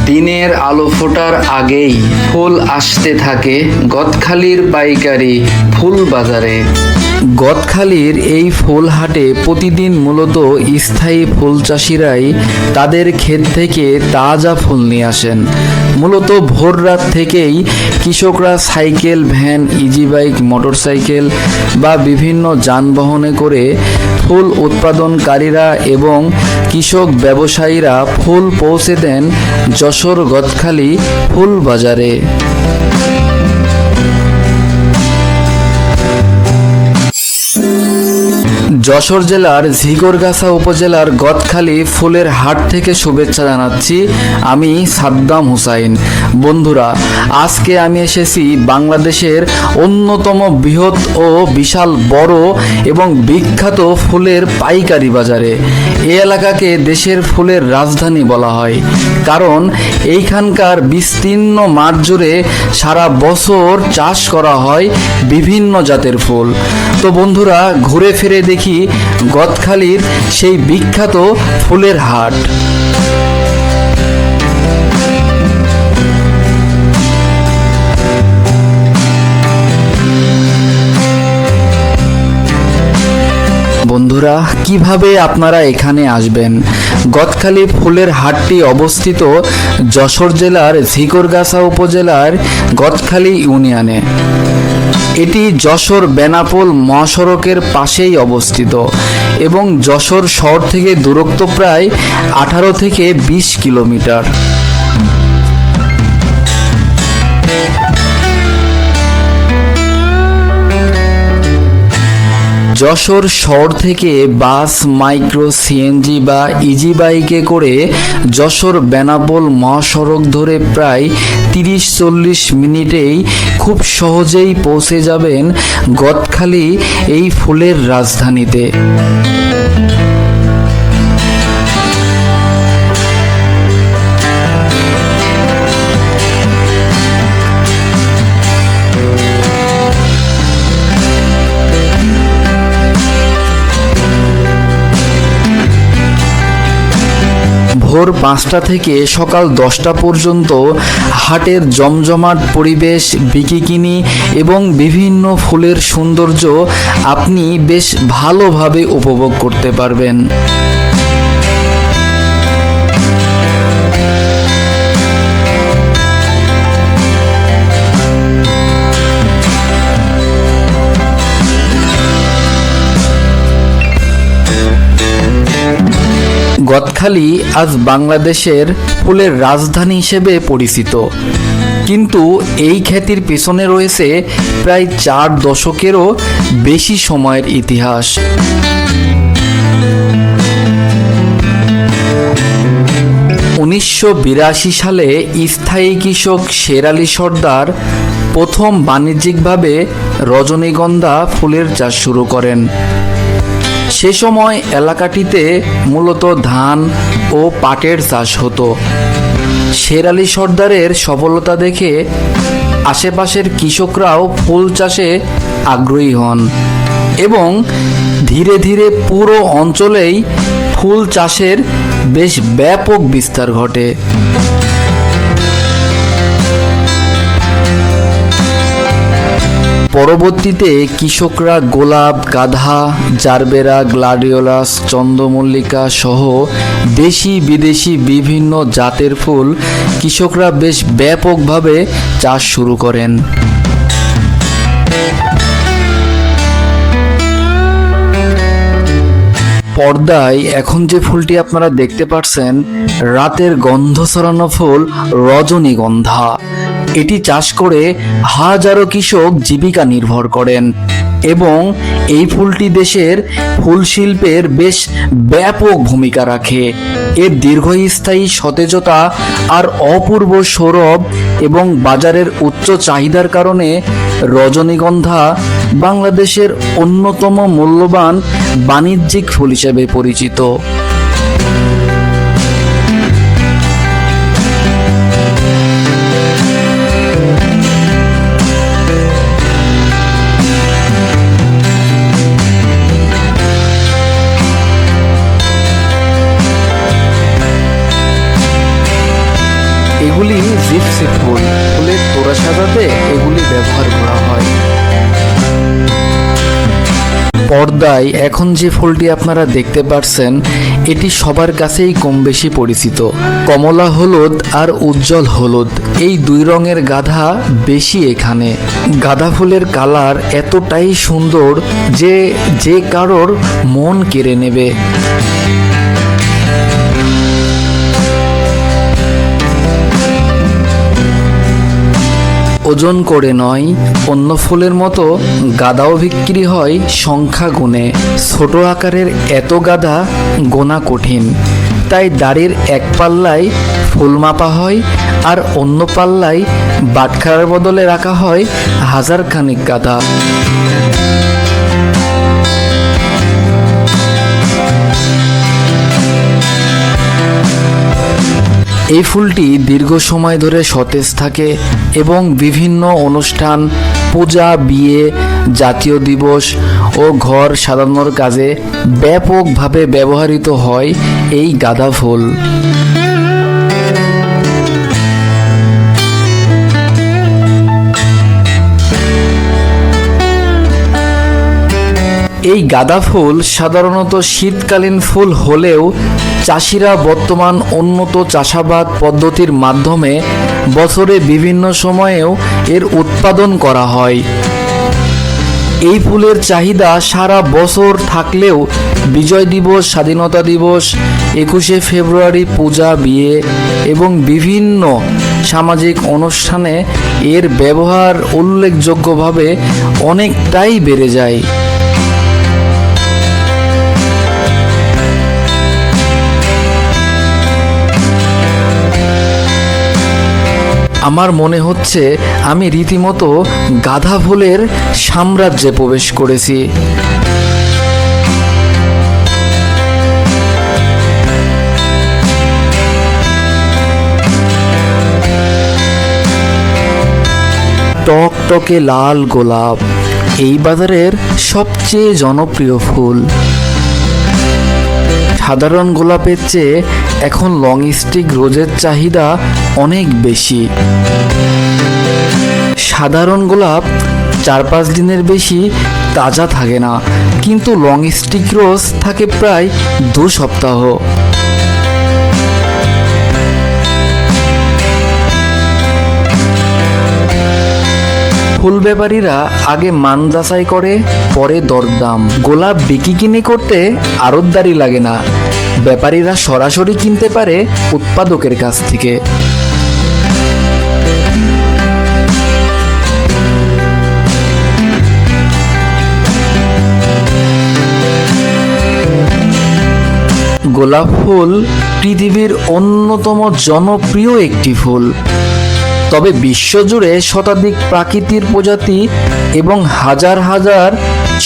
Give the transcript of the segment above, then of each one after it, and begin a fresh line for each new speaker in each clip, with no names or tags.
দিনের আলো ফোটার আগেই ফুল আসতে থাকে গদখালির পাইকারি ফুল বাজারে। গদখালির এই ফুল হাটে প্রতিদিন মূলত স্থায়ী ফুল চাষিরাই তাদের ক্ষেত থেকে তাজা ফুল নিয়ে আসেন। মূলত ভোর রাত থেকেই কৃষকরা cycle, van, easy bike, motorcycle বা বিভিন্ন যানবাহনে করে ফুল উৎপাদনকারীরা এবং কৃষক ব্যবসায়ীরা ফুল পৌঁছে দেন যশোর গদখালি ফুল বাজারে। যশোর জেলার ঝিকরগাছা উপজেলার গদখালি ফুলের হাট থেকে শুভেচ্ছা জানাচ্ছি আমি সাদ্দাম হুসাইন। বন্ধুরা, আজকে আমি এসেছি বাংলাদেশের অন্যতম বৃহৎ ও বিশাল বড় এবং বিখ্যাত ফুলের পাইকারি বাজারে। এই এলাকাকে দেশের ফুলের রাজধানী বলা হয়, কারণ এইখানকার বিস্তীর্ণ মাঠ জুড়ে সারা বছর চাষ করা হয় বিভিন্ন জাতের ফুল। তো বন্ধুরা, ঘুরে ফিরে দেখি গদখালির সেই বিখ্যাত ফুলের হাট। বন্ধুরা, কিভাবে আপনারা এখানে আসবেন? গদখালি ফুলের হাটটি অবস্থিত যশোর জেলার ঝিকরগাছা উপজেলার গদখালি ইউনিয়নে। এটি যশোর বেনাপোল মহাসড়কের পাশেই অবস্থিত এবং যশোর শহর থেকে দূরত্ব প্রায় 18 থেকে 20 কিলোমিটার। যশোর শহর থেকে বাস, মাইক্রো, সিএনজি বা ইজি বাইকে করে যশোর বেনাপোল মহাসড়ক ধরে প্রায় 30-40 মিনিটেই খুব সহজেই পৌঁছে যাবেন গদখালি এই ফুলের রাজধানীতে। ভোর 5টা থেকে সকাল 10টা পর্যন্ত হাটের জমজমাট পরিবেশ, বিকিকিনি এবং বিভিন্ন ফুলের সৌন্দর্য আপনি বেশ ভালোভাবে উপভোগ করতে পারবেন। গদখালি আজ বাংলাদেশের ফুলের রাজধানী হিসেবে পরিচিত, কিন্তু এই খ্যাতির পেছনে রয়েছে প্রায় 4 দশকেরও বেশি সময়ের ইতিহাস। 1982 সালে স্থায়ী কৃষক শের আলী সর্দার প্রথম বাণিজ্যিকভাবে রজনীগন্ধা ফুলের চাষ শুরু করেন। সে সময় এলাকাটিতে মূলত ধান ও পাটের চাষ হতো। শের আলী সর্দারের সফলতা দেখে আশেপাশের কৃষকরাও ফুল চাষে আগ্রহী হন এবং ধীরে ধীরে পুরো অঞ্চলেই ফুল চাষের বেশ ব্যাপক বিস্তার ঘটে। পরবর্তীতে কৃষকরা গোলাপ, গাঁদা, জারবেরা, গ্লাডিওলাস, চন্দ্রমল্লিকা সহ দেশি বিদেশি বিভিন্ন জাতের ফুল কৃষকরা বেশ ব্যাপকভাবে চাষ শুরু করেন। পর্দায় এখন যে ফুলটি আপনারা দেখতে পাচ্ছেন, রাতের গন্ধ ছড়ানো ফুল রজনীগন্ধা। এটি চাষ করে হাজারো কৃষক জীবিকা নির্ভর করেন এবং এই ফুলটি দেশের ফুল শিল্পের বেশ ব্যাপক ভূমিকা রাখে। এর দীর্ঘস্থায়ী সতেজতা আর অপূর্ব সৌরভ এবং বাজারের উচ্চ চাহিদার কারণে রজনীগন্ধা বাংলাদেশের অন্যতম মূল্যবান বাণিজ্যিক ফুল হিসেবে পরিচিত। এগুলি জিপসি ফুল, ফুলের তোড়া সাজাতে এগুলি ব্যবহার করা হয়। পর্দায় এখন যে ফুলটি আপনারা দেখতে পাচ্ছেন, এটি সবার কাছেই কম বেশি পরিচিত। কমলা হলুদ আর উজ্জ্বল হলুদ, এই দুই রঙের গাধা বেশি এখানে। গাঁদা ফুলের কালার এতটাই সুন্দর যে যে কারোর মন কেড়ে নেবে। ওজন করে নয়, অন্য ফুলের মতো গাঁদাও বিক্রি হয় সংখ্যা গুণে। ছোট আকারের এত গাঁদা গোনা কঠিন, তাই দাড়ির এক পাল্লায় ফুল মাপা হয় আর অন্য পাল্লায় বাটখারার বদলে রাখা হয় হাজার খানিক গাঁদা। এই ফুলটি দীর্ঘ সময় ধরে সতেজ থাকে এবং বিভিন্ন অনুষ্ঠান, পূজা, বিয়ে, জাতীয় দিবস ও ঘর সাজানোর কাজে ব্যাপকভাবে ব্যবহৃত হয় এই গাঁদা ফুল। এই গাঁদা ফুল সাধারণত শীতকালীন ফুল হলেও চাষিরা বর্তমান উন্নত চাষাবাদ পদ্ধতির মাধ্যমে বছরে বিভিন্ন সময়েও এর উৎপাদন করা হয়। এই ফুলের চাহিদা সারা বছর থাকলেও বিজয় দিবস, স্বাধীনতা দিবস, 21শে ফেব্রুয়ারি, পূজা, বিয়ে এবং বিভিন্ন সামাজিক অনুষ্ঠানে এর ব্যবহার উল্লেখযোগ্যভাবে অনেকটাই বেড়ে যায়। আমার মনে হচ্ছে আমি রীতিমতো গাঁদা ফুলের সাম্রাজ্যে প্রবেশ করেছি। টকটকে লাল গোলাপ এই বাজারের সবচেয়ে জনপ্রিয় ফুল। সাধারণ গোলাপের চেয়ে এখন লং স্টিক রোজের চাহিদা অনেক বেশি। সাধারণ গোলাপ 4-5 দিনের বেশি তাজা থাকে না, কিন্তু লং স্টিক রোজ থাকে প্রায় 2 সপ্তাহ। ফুল ব্যাপারীরা আগে মান যাচাই করে, পরে দরদাম। গোলাপ বিক্রি কিনে করতে আড়তদারি লাগে না, ব্যাপারীরা সরাসরি কিনতে পারে উৎপাদকের কাছ থেকে। গোলাপ ফুল পৃথিবীর অন্যতম জনপ্রিয় একটি ফুল, তবে বিশ্বজুড়ে শতাধিক প্রাকৃতিক প্রজাতি এবং হাজার হাজার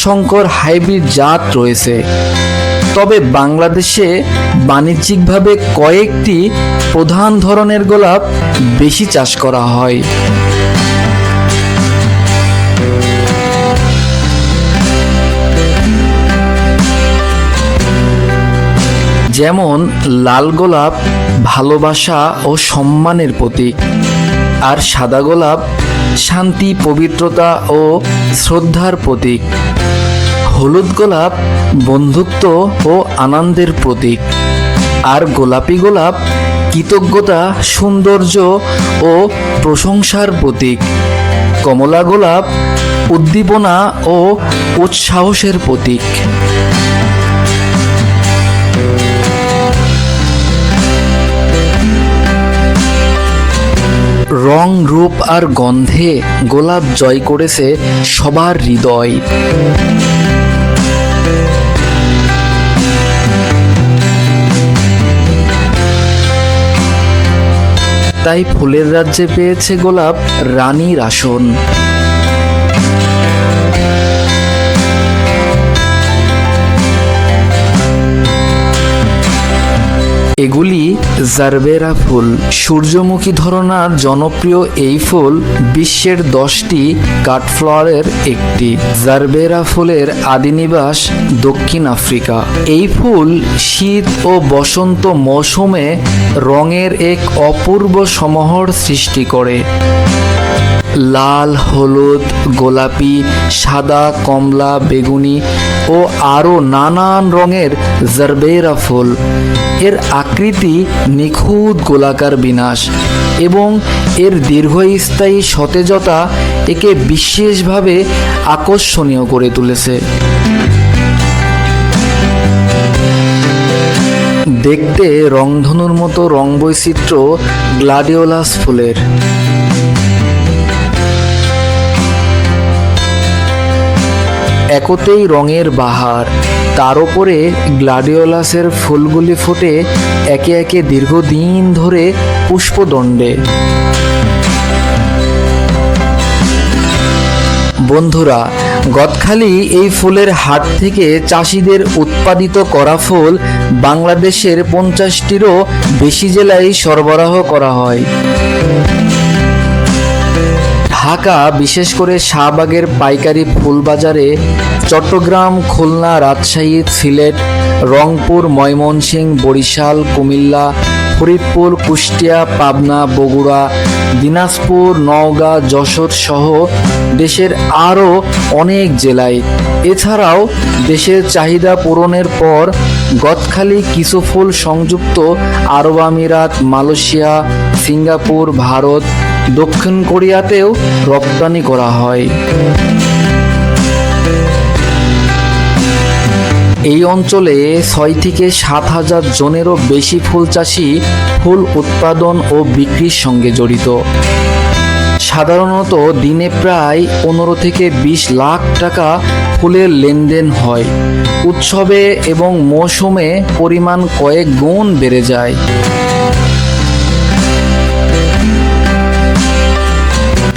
সংকর হাইব্রিড জাত রয়েছে। তবে বাংলাদেশে বাণিজ্যিকভাবে কয়েকটি প্রধান ধরনের গোলাপ বেশি চাষ করা হয়। যেমন লাল গোলাপ ভালোবাসা ও সম্মানের প্রতীক, আর সাদা গোলাপ শান্তি, পবিত্রতা ও শ্রদ্ধার প্রতীক। হলুদ গোলাপ বন্ধুত্ব ও আনন্দের প্রতীক, আর গোলাপি গোলাপ কৃতজ্ঞতা, সৌন্দর্য ও প্রশংসার প্রতীক। কমলা গোলাপ উদ্দীপনা ও উৎসাহের প্রতীক। রং, রূপ আর গন্ধে গোলাপ জয় করেছে সবার হৃদয়। তাই ফুলের রাজ্যে পেয়েছে গোলাপ রানীর আসন। এগুলি জারবেরা ফুল। সূর্যমুখী ধরনার জনপ্রিয় এই ফুল বিশ্বের 10টি কাঠফ্লাওয়ারের একটি। জারবেরা ফুলের আদি নিবাস দক্ষিণ আফ্রিকা। এই ফুল শীত ও বসন্ত মৌসুমে রঙের এক অপূর্ব সমাহার সৃষ্টি করে। লাল, হলুদ, গোলাপি, সাদা, কমলা, বেগুনি ও আরও নানান রঙের জারবেরা ফুল। এর আকৃতি নিখুঁত গোলাকার বিন্যাস এবং এর দীর্ঘস্থায়ী সতেজতা একে বিশেষভাবে আকর্ষণীয় করে তুলেছে। দেখতে রংধনুর মতো রং বৈচিত্র্য গ্লাডিওলাস ফুলের। একতেই রঙের বাহার, তার উপরে গ্লাডিওলাসের ফুলগুলি ফোটে একে একে দীর্ঘদিন ধরে পুষ্পদণ্ডে। বন্ধুরা, গদখালি এই ফুলের হাট থেকে চাষিদের উৎপাদিত করা ফুল বাংলাদেশের 50টিরও বেশি জেলায় সরবরাহ করা হয়। ঢাকা, বিশেষ করে শাহবাগের পাইকারি ফুল বাজারে, চট্টগ্রাম, খুলনা, রাজশাহী, সিলেট, রংপুর, ময়মনসিংহ, বরিশাল, কুমিল্লা, ফরিদপুর, কুষ্টিয়া, পাবনা, বগুড়া, দিনাজপুর, নওগাঁ, যশোর সহ দেশের আরও অনেক জেলায়। এছাড়াও দেশের চাহিদা পূরণের পর গদখালি কিছু ফুল সংযুক্ত আরব আমিরাত, মালয়েশিয়া, সিঙ্গাপুর, ভারত, দক্ষিণ কোরিয়াতেও রপ্তানি করা হয়। এই অঞ্চলে 6 থেকে 7 হাজার জনেরও বেশি ফুল চাষি ফুল উৎপাদন ও বিক্রির সঙ্গে জড়িত। সাধারণত দিনে প্রায় 15 থেকে 20 লাখ টাকা ফুলের লেনদেন হয়। উৎসবে এবং মৌসুমে পরিমাণ কয়েক গুণ বেড়ে যায়।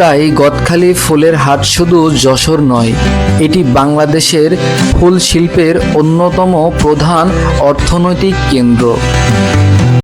তাই গদখালি ফুলের হাট শুধু যশোর নয়, এটি বাংলাদেশের ফুল শিল্পের অন্যতম প্রধান অর্থনৈতিক কেন্দ্র।